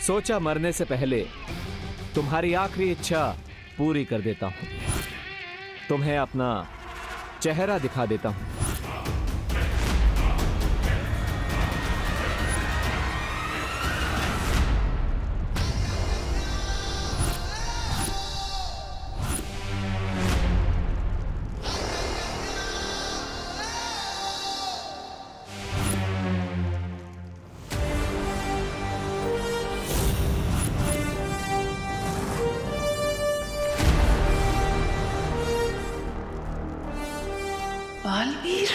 सोचा मरने से पहले तुम्हारी आखिरी इच्छा पूरी कर देता हूं। तुम्हें अपना चेहरा दिखा देता हूं। बालवीर,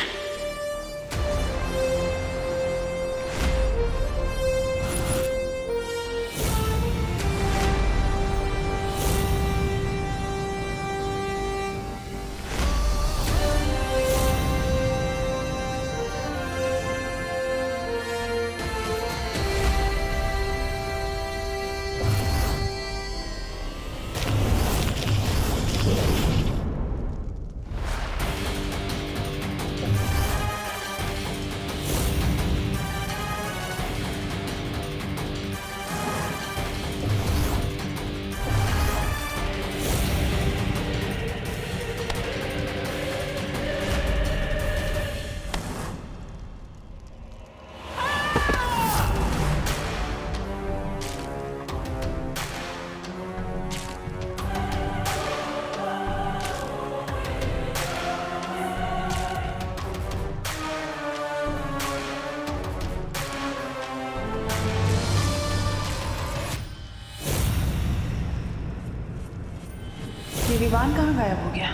ये विमान कहाँ गायब हो गया?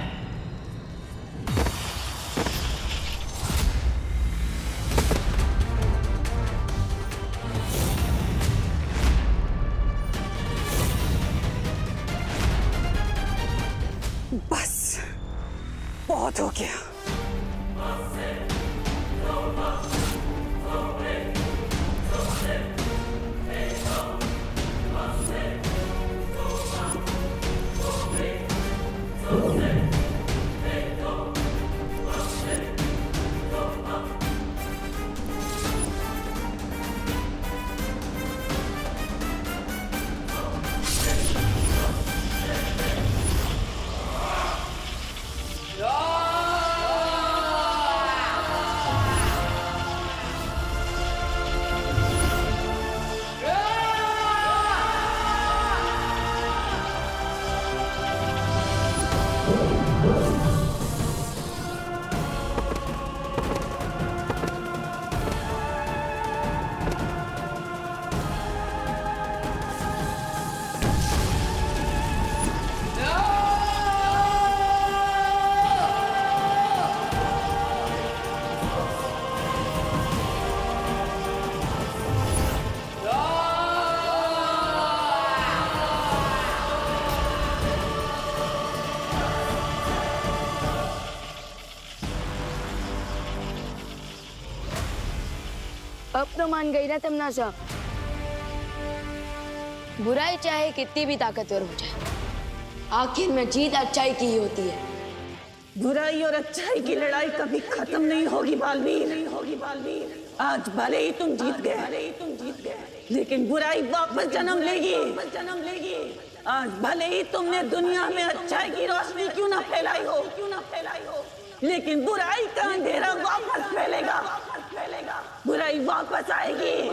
बस बहुत हो गया। अब तो मान गई ना तमन्ना। बुराई चाहे कितनी भी ताकतवर हो जाए, आखिर में जीत अच्छाई की ही होती है। बुराई और अच्छाई की लड़ाई कभी खत्म नहीं होगी बालवीर। आज भले ही तुम जीत गए, लेकिन बुराई वापस जन्म लेगी। आज भले ही तुमने दुनिया में अच्छाई की रोशनी क्यों ना फैलाई हो, लेकिन बुराई का अंधेरा वापस फैलेगा। बुराई वापस आएगी।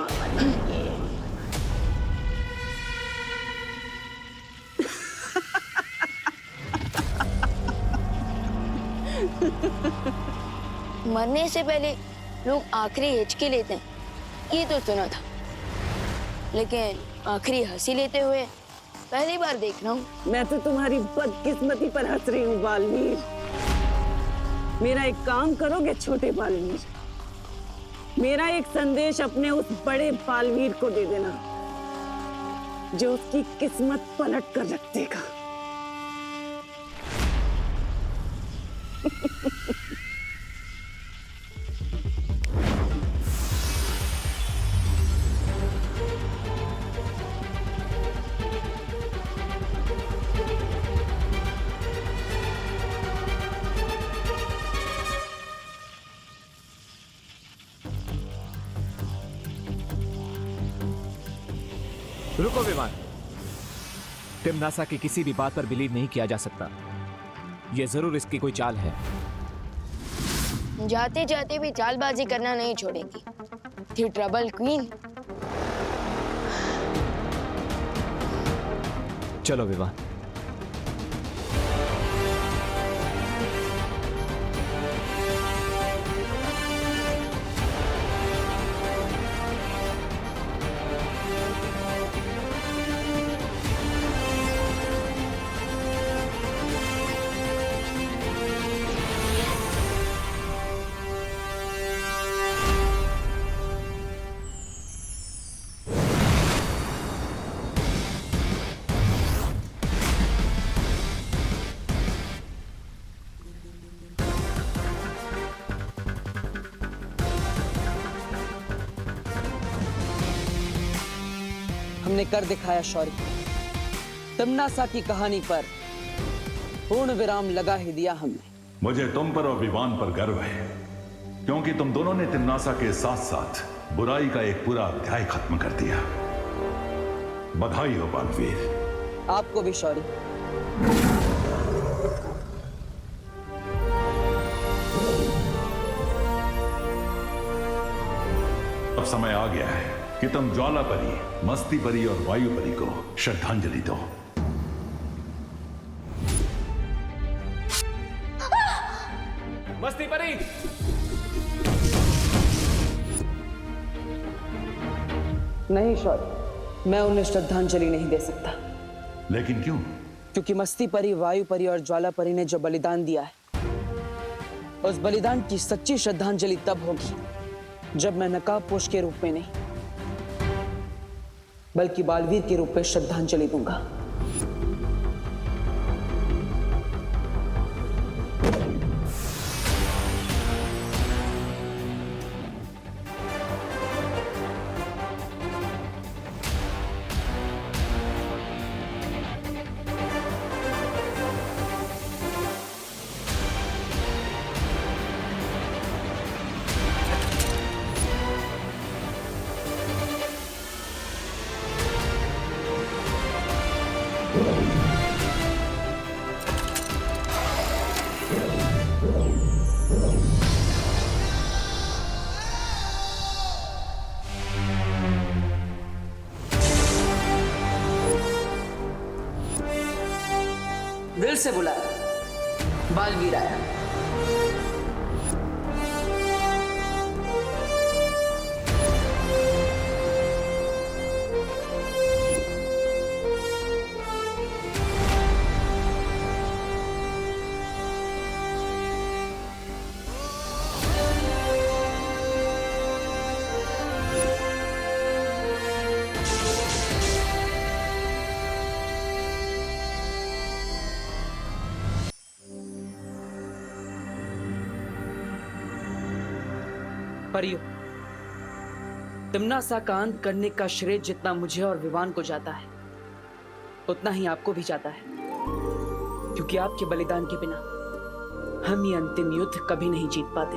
मरने से पहले लोग आखिरी हिचकी लेते हैं, ये तो सुना था, लेकिन आखिरी हंसी लेते हुए पहली बार देख रहा हूँ। मैं तो तुम्हारी बदकिस्मती पर हंस रही हूँ बालवीर। मेरा एक काम करोगे छोटे बालवीर? मेरा एक संदेश अपने उस बड़े बालवीर को दे देना, जो उसकी किस्मत पलट कर रख देगा। रुको विमान। तिम्नासा की किसी भी बात पर बिलीव नहीं किया जा सकता। यह जरूर इसकी कोई चाल है। जाते जाते भी चालबाजी करना नहीं छोड़ेंगी। थी ट्रबल क्वीन। चलो विमान। हमने कर दिखाया शौर्य। तिम्नासा की कहानी पर पूर्ण विराम लगा ही दिया हमने। मुझे तुम पर और विवान पर गर्व है, क्योंकि तुम दोनों ने तिम्नासा के साथ साथ बुराई का एक पूरा अध्याय खत्म कर दिया। बधाई हो बालवीर। आपको भी शौर्य। अब समय आ गया है कि तुम ज्वाला परी, मस्ती परी और वायु परी को श्रद्धांजलि दो। मस्ती परी। नहीं शौर्य, मैं उन्हें श्रद्धांजलि नहीं दे सकता। लेकिन क्यों? क्योंकि मस्ती परी, वायु परी और ज्वाला परी ने जो बलिदान दिया है, उस बलिदान की सच्ची श्रद्धांजलि तब होगी जब मैं नकाबपोश के रूप में नहीं, बल्कि बालवीर के रूप में श्रद्धांजलि दूंगा। दिल से बुलाया, बालवीर आया। परियो, तिम्नासा का अंत करने का श्रेय जितना मुझे और विवान को जाता है, उतना ही आपको भी जाता है, क्योंकि आपके बलिदान के बिना हम ये अंतिम युद्ध कभी नहीं जीत पाते।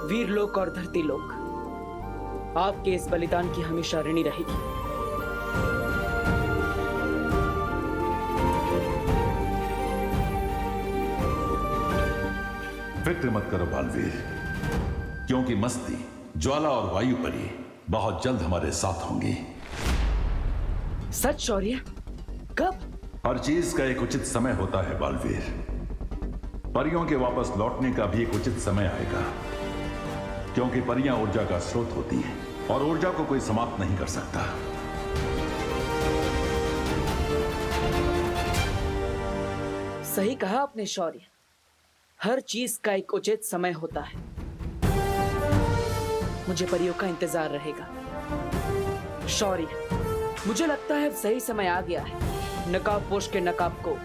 वीर लोक और धरती लोक आपके इस बलिदान की हमेशा ऋणी रहेगी। फिक्र मत करो बालवीर, क्योंकि मस्ती, ज्वाला और वायु परी बहुत जल्द हमारे साथ होंगी। सच शौर्य? कब? हर चीज का एक उचित समय होता है बालवीर। परियों के वापस लौटने का भी एक उचित समय आएगा, क्योंकि परियां ऊर्जा का स्रोत होती हैं और ऊर्जा को कोई समाप्त नहीं कर सकता। सही कहा आपने शौर्य, हर चीज का एक उचित समय होता है। मुझे परियों का इंतजार रहेगा। शौर्य, मुझे लगता है सही समय आ गया है नकाबपोश के नकाब को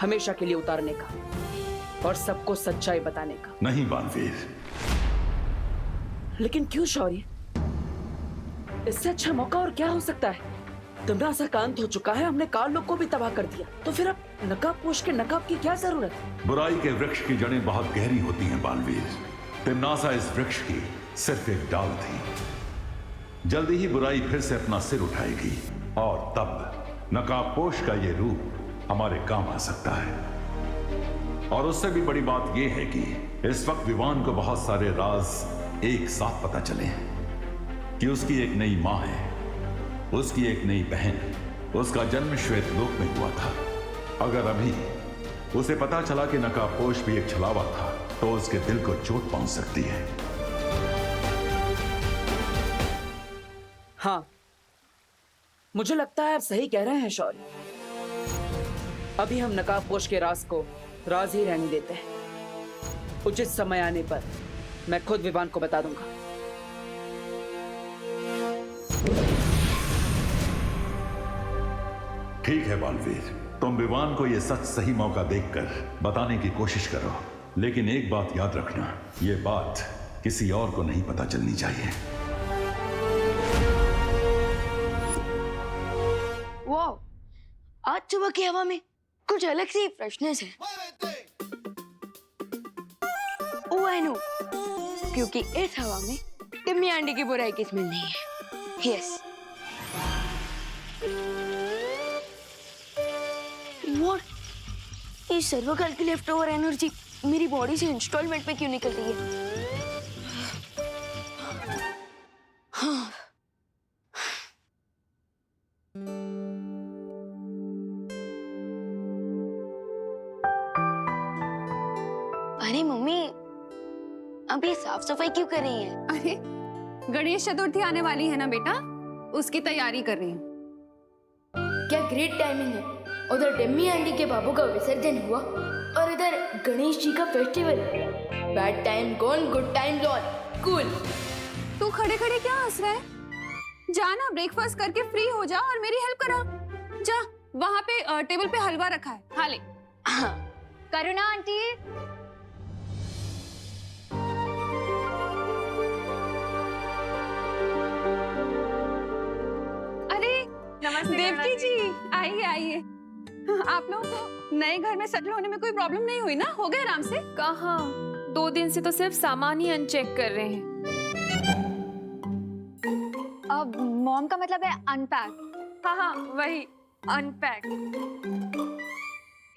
हमेशा के लिए उतारने का और सबको सच्चाई बताने का। नहीं बालवीर। लेकिन क्यों शौर्य? इससे अच्छा मौका और क्या हो सकता है? तिम्नासा का अंत हो चुका है, हमने काल लोक को भी तबाह कर दिया, तो फिर अब नकाबपोश के नकाब की क्या जरूरत है? बुराई के वृक्ष की जड़ें बहुत गहरी होती हैं बालवीर। तिम्नासा इस वृक्ष की सिर्फ एक डाल थी। जल्दी ही बुराई फिर से अपना सिर उठाएगी और तब नकाबपोश का ये रूप हमारे काम आ सकता है। और उससे भी बड़ी बात यह है कि इस वक्त विवान को बहुत सारे राज एक साथ पता चले हैं कि उसकी एक नई मां है, उसकी एक नई बहन, उसका जन्म श्वेत लोक में हुआ था। अगर अभी उसे पता चला कि नकाबपोश भी एक छलावा था तो उसके दिल को चोट पहुंच सकती है। हाँ, मुझे लगता है आप सही कह रहे हैं शौर्य। अभी हम नकाबपोश के राज को राज ही रहने देते हैं। उचित समय आने पर मैं खुद विवान को बता दूंगा। ठीक है बालवीर, तुम विवान को यह सच सही मौका देखकर बताने की कोशिश करो, लेकिन एक बात याद रखना, यह बात किसी और को नहीं पता चलनी चाहिए। वाह, आज सुबह की हवा में कुछ अलग सी फ्रेशनेस है। ओह आई नो, क्योंकि इस हवा में टिम्मी आंटी की बुराई की स्मेल नहीं है। यस। व्हाट? ये सर्वकाल की लेफ्ट ओवर एनर्जी मेरी बॉडी से इंस्टॉलमेंट में क्यों निकल रही है? हाँ। अरे मम्मी, अब ये साफ सफाई क्यों कर रही हैं? अरे गणेश चतुर्थी आने वाली है ना बेटा, उसकी तैयारी कर रही हूँ। क्या ग्रेट टाइमिंग है। उधर टिम्मी आंटी के बाबू का विसर्जन हुआ और इधर गणेश जी का festival. Bad time gone, good time lawn. Cool. तू खड़े खड़े क्या हंस रहा है? जा ना, ब्रेकफास्ट करके फ्री हो जा और मेरी हेल्प करा। जा, वहाँ पे टेबल पे हलवा रखा है, खा ले। करुणा आंटी। अरे देवकी जी, आइए आइए। आप लोगों को नए घर में सेटल होने में कोई प्रॉब्लम नहीं हुई ना? हो गए आराम से? कहाँ, 2 दिन से तो सिर्फ सामान ही अनचेक कर रहे हैं। अब मॉम का मतलब है अनपैक। हाँ हाँ, वही अनपैक।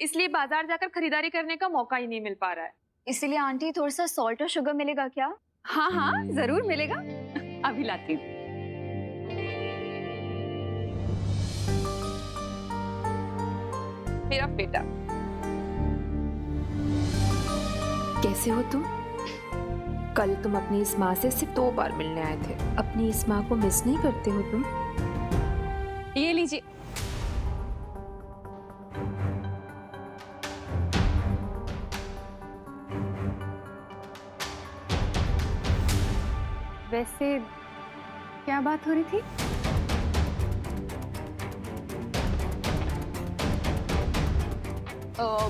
इसलिए बाजार जाकर खरीदारी करने का मौका ही नहीं मिल पा रहा है। इसलिए आंटी थोड़ा सा सॉल्ट और शुगर मिलेगा क्या? हाँ हाँ जरूर मिलेगा, अभी लाती हूँ। मेरा बेटा, कैसे हो तुम? कल तुम अपनी इस माँ से सिर्फ 2 बार मिलने आए थे। अपनी इस माँ को मिस नहीं करते हो तुम? ये लीजिए। वैसे क्या बात हो रही थी?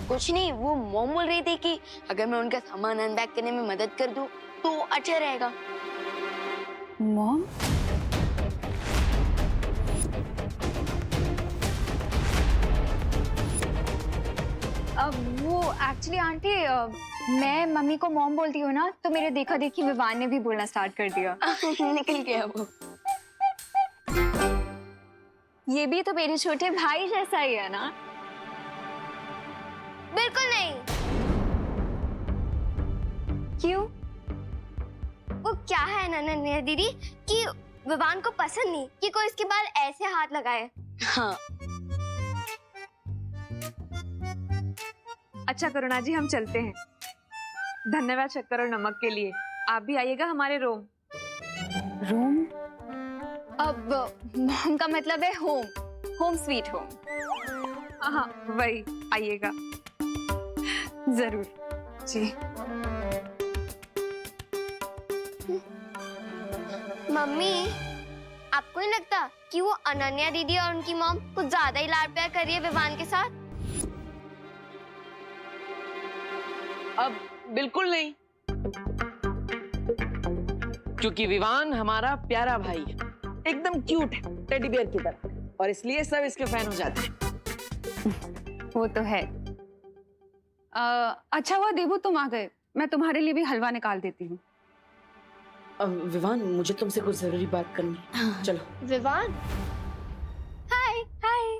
कुछ नहीं, वो मॉम बोल रही थी कि अगर मैं उनका सामान अनपैक करने में मदद कर दूं तो अच्छा रहेगा। मॉम? अब वो एक्चुअली आंटी, मैं मम्मी को मॉम बोलती हूँ ना, तो मेरे देखा देखी विवान ने भी बोलना स्टार्ट कर दिया। निकल गया वो। ये भी तो मेरे छोटे भाई जैसा ही है ना? बिल्कुल नहीं। क्यों? वो क्या है नन्या दीदी कि विवान को पसंद नहीं कि कोई इसके बाल ऐसे हाथ लगाए। हाँ। अच्छा करुणा जी, हम चलते हैं। धन्यवाद शक्कर और नमक के लिए। आप भी आइएगा हमारे रोम। रूम? अब मॉम का मतलब है होम, होम स्वीट होम। हाँ हाँ, वही, आइएगा जरूर जी। मम्मी, आपको नहीं लगता कि वो अनन्या दीदी और उनकी मॉम कुछ ज्यादा ही लाड प्यार कर रही है विवान के साथ? अब बिल्कुल नहीं, क्योंकि विवान हमारा प्यारा भाई है, एकदम क्यूट है, टेडी बियर की तरह, और इसलिए सब इसके फैन हो जाते हैं। वो तो है। अच्छा हुआ देबू तुम आ गए, मैं तुम्हारे लिए भी हलवा निकाल देती हूँ। विवान, मुझे तुमसे कुछ जरूरी बात करनी है। चलो। विवान, हाय हाय।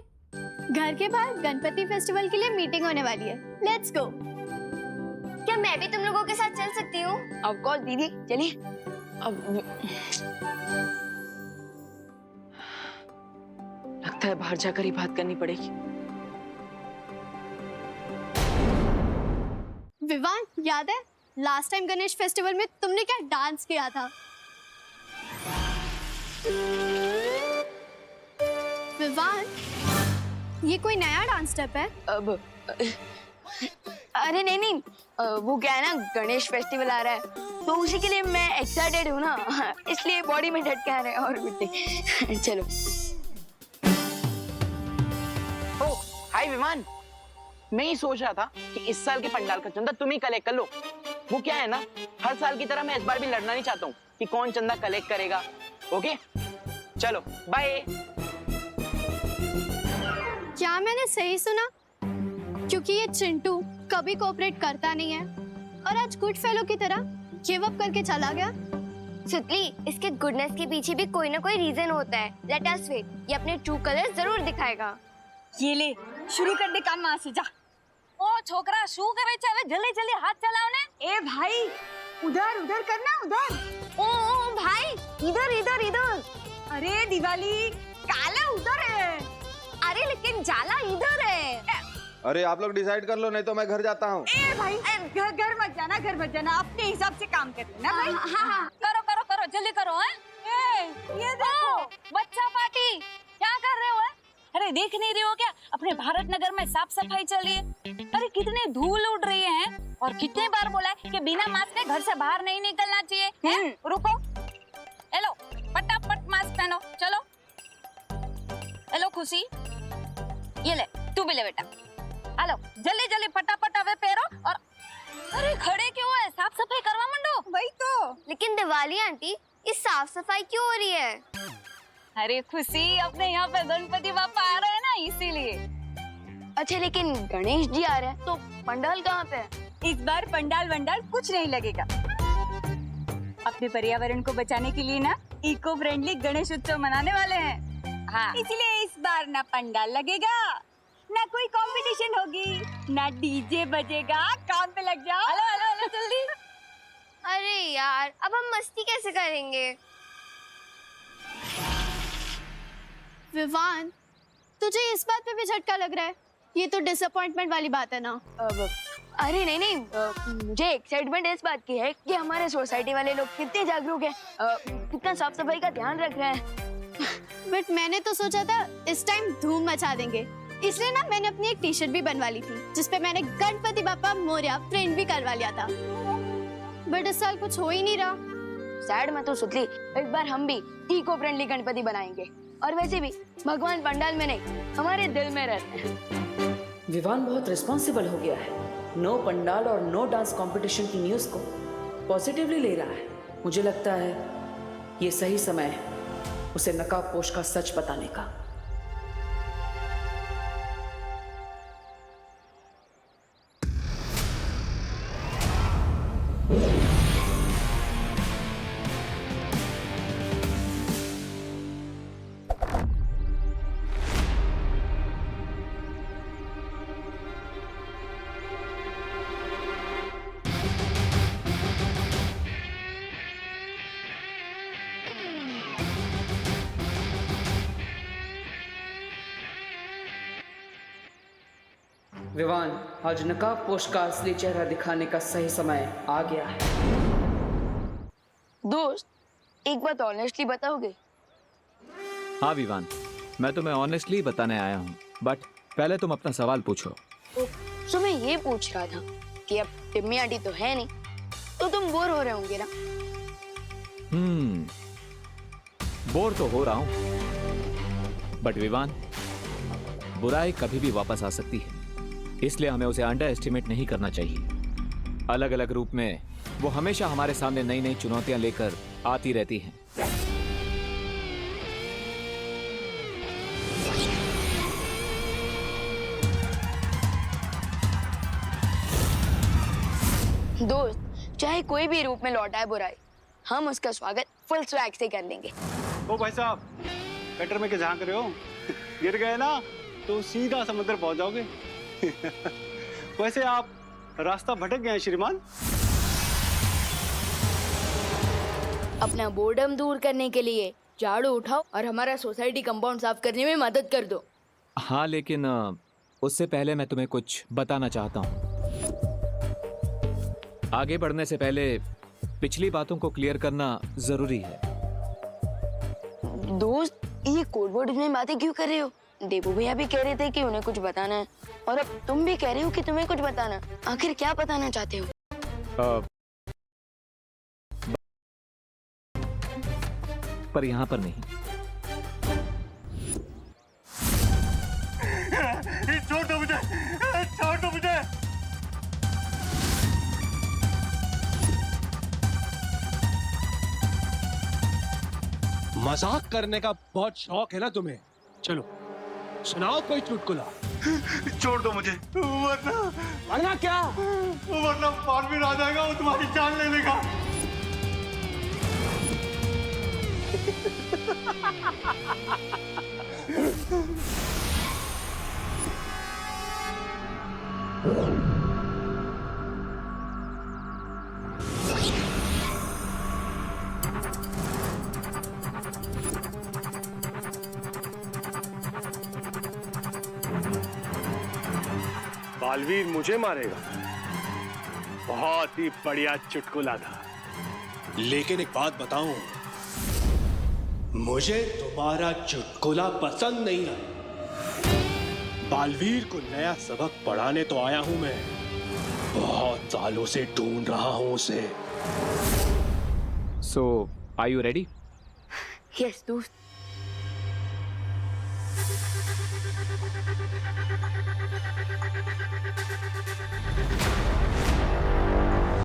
घर के बाहर गणपति फेस्टिवल के लिए मीटिंग होने वाली है, लेट्स गो। क्या मैं भी तुम लोगों के साथ चल सकती हूँ? ऑफ कोर्स दीदी, चलिए। लगता है बाहर जाकर ही बात करनी पड़ेगी। विवान, याद है लास्ट टाइम गणेश फेस्टिवल में तुमने क्या डांस किया था? विवान, ये कोई नया डांस स्टेप है? अब अरे नहीं नहीं, वो क्या है ना, गणेश फेस्टिवल आ रहा है तो उसी के लिए मैं एक्साइटेड हूँ ना, इसलिए बॉडी में झटके आ रहे हैं और कुछ नहीं। चलो। ओ हाय विमान, मैं ही सोच रहा था कि इस साल के पंडाल का चंदा तुम ही कलेक्ट कर लो। वो क्या है ना, हर साल की तरह मैं इस बार भी लड़ना नहीं चाहता हूँ कि कौन चंदा कलेक्ट करेगा। ओके चलो बाय। क्या मैंने सही सुना? क्योंकि ये चिंटू कभी कोऑपरेट करता नहीं है और आज गुड फेलो की तरह गिव अप करके चला गया। सुतली, इसके गुडनेस के पीछे भी कोई ना कोई रीजन होता है। लेट अस वेट, ये अपने ट्रू कलर जरूर दिखाएगा। ये ले, शुरू कर दे काम, वहां से जा। ओ छोकरा, शू करे છે હવે? જલ્દી જલ્દી હાથ ચલાવ ને। ए भाई, उधर उधर करना, उधर। ओ भाई, इधर इधर इधर। अरे दिवाली, काला उधर है। अरे लेकिन जाला इधर है। अरे आप लोग डिसाइड कर लो, नहीं तो मैं घर जाता हूँ। ए भाई, घर मत जाना, घर मत जाना, अपने हिसाब से काम कर लेना भाई। हाँ, करो करो करो, जल्दी करो। हैं? ये देखो, बच्चा पार्टी क्या कर रहे हो? अरे देख नहीं रहे हो क्या, अपने भारत नगर में साफ सफाई चल रही है। अरे कितनी धूल उड़ रही है और कितने बार बोला है कि बिना मास्क के घर से बाहर नहीं निकलना चाहिए। रुको, हेलो, फटाफट मास्क पहनो, चलो। हेलो खुशी, ये ले, तू भी ले बेटा। हेलो, जल्दी जल्दी फटाफट अवे पहरो। और अरे खड़े क्यों है, साफ सफाई करवा मंडो। वही तो। लेकिन दिवाली आंटी, ये साफ सफाई क्यों हो रही है? अरे खुशी, अपने यहाँ पे गणपति बापा आ रहे हैं ना, इसीलिए। अच्छा लेकिन गणेश जी आ रहे हैं तो पंडाल कहाँ पे है? इस बार पंडाल वंडाल कुछ नहीं लगेगा। अपने पर्यावरण को बचाने के लिए ना इको फ्रेंडली गणेश उत्सव मनाने वाले हैं। हाँ, इसलिए इस बार ना पंडाल लगेगा, ना कोई कंपटीशन होगी, ना डीजे बजेगा। काम पे लग जाओ। हेलो हेलो हेलो, जल्दी। अरे यार, अब हम मस्ती कैसे करेंगे? विवान, तुझे इस बात पे भी झटका लग रहा है? ये तो डिसअपॉइंटमेंट वाली बात है ना। अरे नहीं नहीं, मुझे एक्साइटमेंट इस बात की है कि हमारे सोसाइटी वाले लोग कितने जागरूक हैं, कितना साफ सफाई का ध्यान रख रहे हैं। बट मैंने तो सोचा था इस टाइम धूम मचा देंगे, इसलिए ना मैंने अपनी एक टी शर्ट भी बनवा ली थी जिसपे मैंने गणपति बापा मोरया प्रिंट भी करवा लिया था। बट इस साल कुछ हो ही नहीं रहा। सैड मत हो सुतली, इस बार हम भी इको फ्रेंडली गणपति बनाएंगे। और वैसे भी भगवान पंडाल में नहीं, हमारे दिल में रहते हैं। विवान बहुत रिस्पॉन्सिबल हो गया है। नो पंडाल और नो डांस कंपटीशन की न्यूज को पॉजिटिवली ले रहा है। मुझे लगता है ये सही समय है उसे नकाबपोश का सच बताने का। विवान, आज नकाबपोश का असली चेहरा दिखाने का सही समय आ गया है। दोस्त, एक बात ऑनेस्टली बताओगे? हाँ विवान, मैं तुम्हें ऑनेस्टली बताने आया हूँ, बट पहले तुम अपना सवाल पूछो। तो मैं ये पूछ रहा था कि अब टिम्मी आंटी तो है नहीं, तो तुम बोर हो रहे होंगे ना? बोर तो हो रहा हूँ, बट विवान, बुराई कभी भी वापस आ सकती है, इसलिए हमें उसे अंडर एस्टिमेट नहीं करना चाहिए। अलग अलग रूप में वो हमेशा हमारे सामने नई नई चुनौतियां लेकर आती रहती हैं। दोस्त, चाहे कोई भी रूप में लौटा है बुराई, हम उसका स्वागत फुल स्वैग से कर लेंगे। ओ भाई साहब, कटर में के झांक रहे हो? गिर गए ना तो सीधा समुद्र पहुंच जाओगे। वैसे आप रास्ता भटक गए हैं श्रीमान। अपना बोर्डम दूर करने के लिए झाड़ू उठाओ और हमारा सोसाइटी कंपाउंड साफ करने में मदद कर दो। हाँ, लेकिन उससे पहले मैं तुम्हें कुछ बताना चाहता हूँ। आगे बढ़ने से पहले पिछली बातों को क्लियर करना जरूरी है। दोस्त, ये कोड वर्ड में बातें क्यों कर रहे हो? देवू भैया भी कह रहे थे कि उन्हें कुछ बताना है, और अब तुम भी कह रहे हो कि तुम्हें कुछ बताना। आखिर क्या बताना चाहते हो? पर यहाँ पर नहीं। छोड़ दो मुझे, छोड़ दो मुझे। मजाक करने का बहुत शौक है ना तुम्हें? चलो सुनाओ कोई चुटकुला। छोड़ दो मुझे, वरना क्या? वरना बालवीर आ जाएगा, वो तुम्हारी जान ले लेगा। बालवीर मुझे मारेगा? बहुत ही बढ़िया चुटकुला था, लेकिन एक बात बताऊं, मुझे तुम्हारा चुटकुला पसंद नहीं है। बालवीर को नया सबक पढ़ाने तो आया हूं मैं, बहुत सालों से ढूंढ रहा हूं उसे। So, are you ready? Yes दोस्त।